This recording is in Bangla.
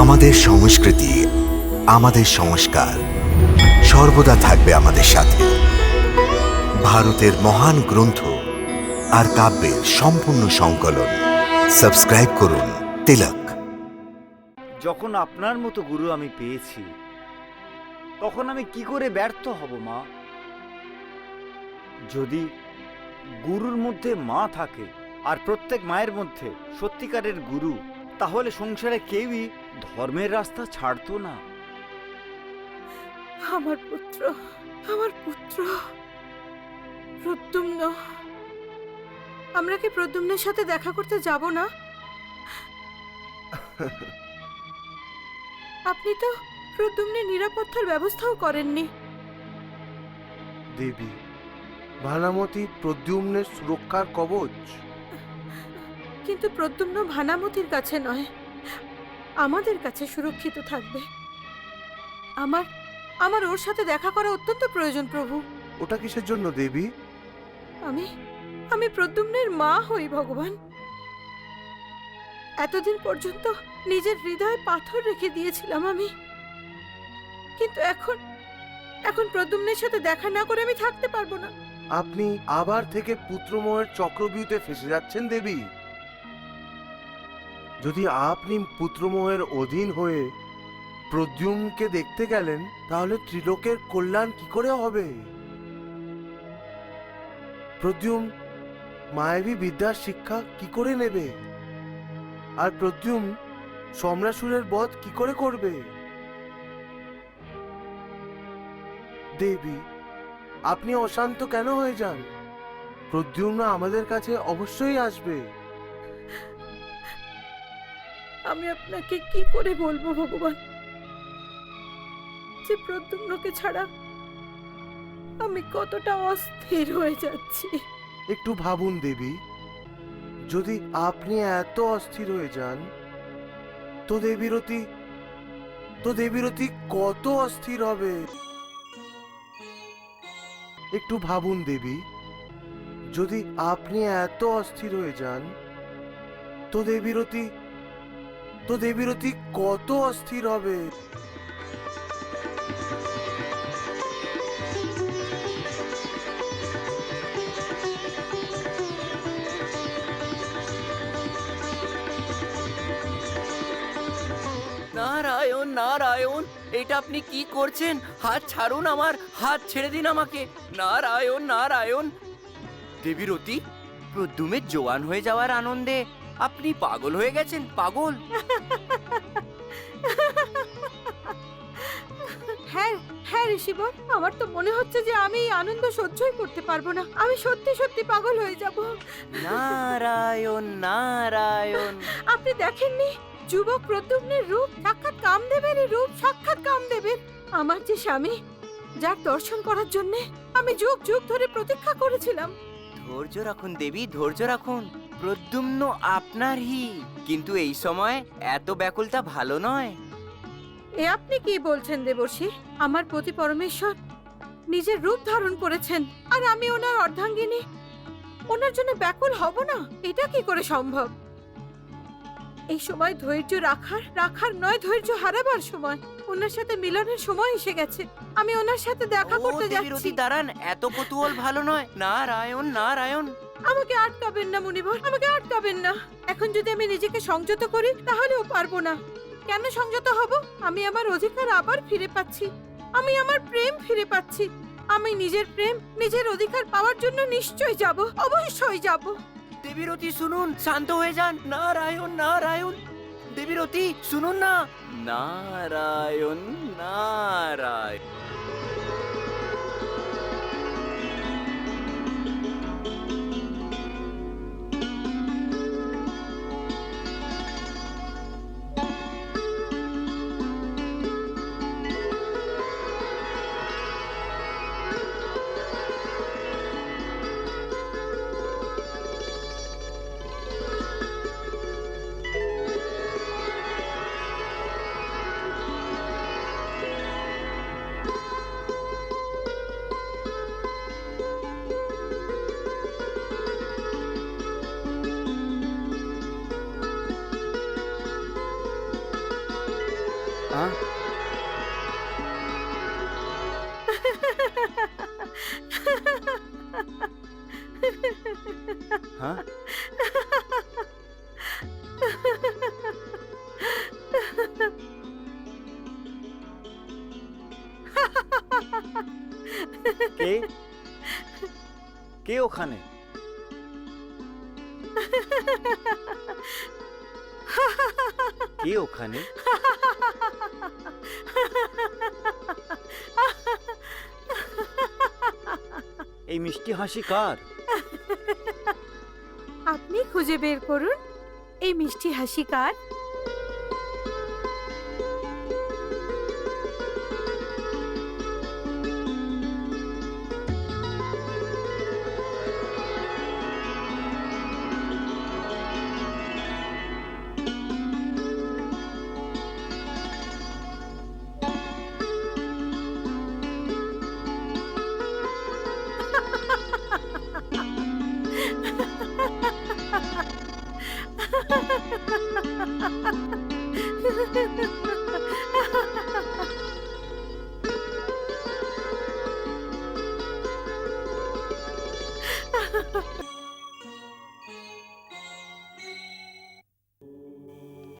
আমাদের সংস্কৃতি, আমাদের সংস্কার সর্বদা থাকবে আমাদের সাথে। ভারতের মহান গ্রন্থ আর কাব্যের সম্পূর্ণ সংকলন। সাবস্ক্রাইব করুন তিলক। যখন আপনার মতো গুরু আমি পেয়েছি, তখন আমি কি করে ব্যর্থ হব মা? যদি গুরুর মধ্যে মা থাকে আর প্রত্যেক মায়ের মধ্যে সত্যিকারের গুরু, তাহলে সংসারে কেউই ধর্মের রাস্তা ছাড়তো না। আমার পুত্র, আমার পুত্র প্রদ্যুম্ন। আমরা কি প্রদ্যুম্নের সাথে দেখা করতে যাব না? আপনি তো প্রদ্যুম্নের নিরাপত্তার ব্যবস্থাও করেননি। দেবী, ভানামতি প্রদ্যুম্নের সুরক্ষার কবচ। কিন্তু প্রদ্যুম্ন ভানামতির কাছে নয়, আমাদের কাছে সুরক্ষিত থাকবে। আমার আমার ওর সাথে দেখা করা অত্যন্ত প্রয়োজন প্রভু। ওটা কিসের জন্য দেবী? আমি আমি প্রদ্যুম্নের মা হই ভগবান। এতদিন পর্যন্ত নিজের হৃদয়ে পাথর রেখে দিয়েছিলাম আমি, কিন্তু এখন প্রদ্যুম্নের সাথে দেখা না করে আমি থাকতে পারবো না। আপনি আবার থেকে পুত্রমোহের চক্রব্যূহে ফেসে যাচ্ছেন দেবী। যদি আপনি পুত্রমোহের অধীন হয়ে প্রদ্যুম্নকে দেখতে গেলেন, তাহলে ত্রিলোকের কল্যাণ কি করে হবে? প্রদ্যুম্ন মায়াবী বিদ্যার শিক্ষা কি করে নেবে? আর প্রদ্যুম্ন সম্রাসুরের বধ কি করে করবে? দেবী, আপনি অশান্ত কেন হয়ে যান? প্রদ্যুম্ন আমাদের কাছে অবশ্যই আসবে। আমি আপনাকে কি করে বলবো ভগবান যে প্রদ্যুম্নকে ছাড়া আমি কতটা অস্থির হয়ে যাচ্ছি। একটু ভাবুন দেবী, যদি আপনি এত অস্থির হয়ে যান, তো দেবীরতি কত অস্থির হবে। একটু ভাবুন দেবী, যদি আপনি এত অস্থির হয়ে যান, তো দেবীরতি কত অস্থির হবে। নারায়ণ নারায়ণ, এটা আপনি কি করছেন? হাত ছাড়ুন আমার, হাত ছেড়ে দিন আমাকে। নারায়ণ নারায়ণ। দেবীরতি, প্রদ্যুমের জোয়ান হয়ে যাওয়ার আনন্দে আপনি পাগল হয়ে গেছেন, পাগল। হ্যাঁ হ্যাঁ ঋষিবর, আমার তো মনে হচ্ছে যে আমি এই আনন্দ সহ্যই করতে পারবো না। আমি সত্যি সত্যি পাগল হয়ে যাব। নারায়ণ নারায়ণ। আপনি দেখেননি যুবক প্রদ্যুম্নের রূপ? সাক্ষাৎ কামদেবেরই রূপ, সাক্ষাৎ কামদেবের। আমার যে স্বামী, যার দর্শন করার জন্য আমি যুগ যুগ ধরে প্রতীক্ষা করেছিলাম। ধৈর্য রাখুন দেবী, ধৈর্য রাখুন। প্রদ্যুম্ন আপনারই, কিন্তু এই সময় এত ব্যাকুলতা ভালো নয়। এ আপনি কি বলছেন দেবর্ষি? আমার প্রতি পরমেশ্বর নিজের রূপ ধারণ করেছেন, আর আমি ওনার অর্ধাঙ্গিনী। ওনার জন্য ব্যাকুল হব না, এটা কি করে সম্ভব? এই সময় ধৈর্য রাখার নয়, ধৈর্য হারাবার সময়। ওনার সাথে মিলনের সময় এসে গেছে। আমি ওনার সাথে দেখা ও করতে যাচ্ছি। দেবীরতি দাঁড়ান, এত কৌতূহল ভালো নয়। নারায়ণ নারায়ণ। আমাকে আটকাবেন না মুনিবর, আমাকে আটকাবেন না। এখন যদি আমি নিজেকে সংযত করি, তাহলেও পারবো না। কেন সংযত হব? আমি আমার অধিকার আবার ফিরে পাচ্ছি, আমি আমার প্রেম ফিরে পাচ্ছি। আমি নিজের প্রেম, নিজের অধিকার পাওয়ার জন্য নিশ্চয়ই যাব, অবশ্যই যাব। দেবীরতি শুনুন, শান্ত হয়ে যান। নারায়ণ নারায়ণ। দেবীরতি শুনুন না। নারায়ণ নারায়ণ। হ্যাঁ? হ্যাঁ? কে কে ওখানে? কে ওখানে? এই মিষ্টি হাসি কার? আপনি খুঁজে বের করুন এই মিষ্টি হাসি কার।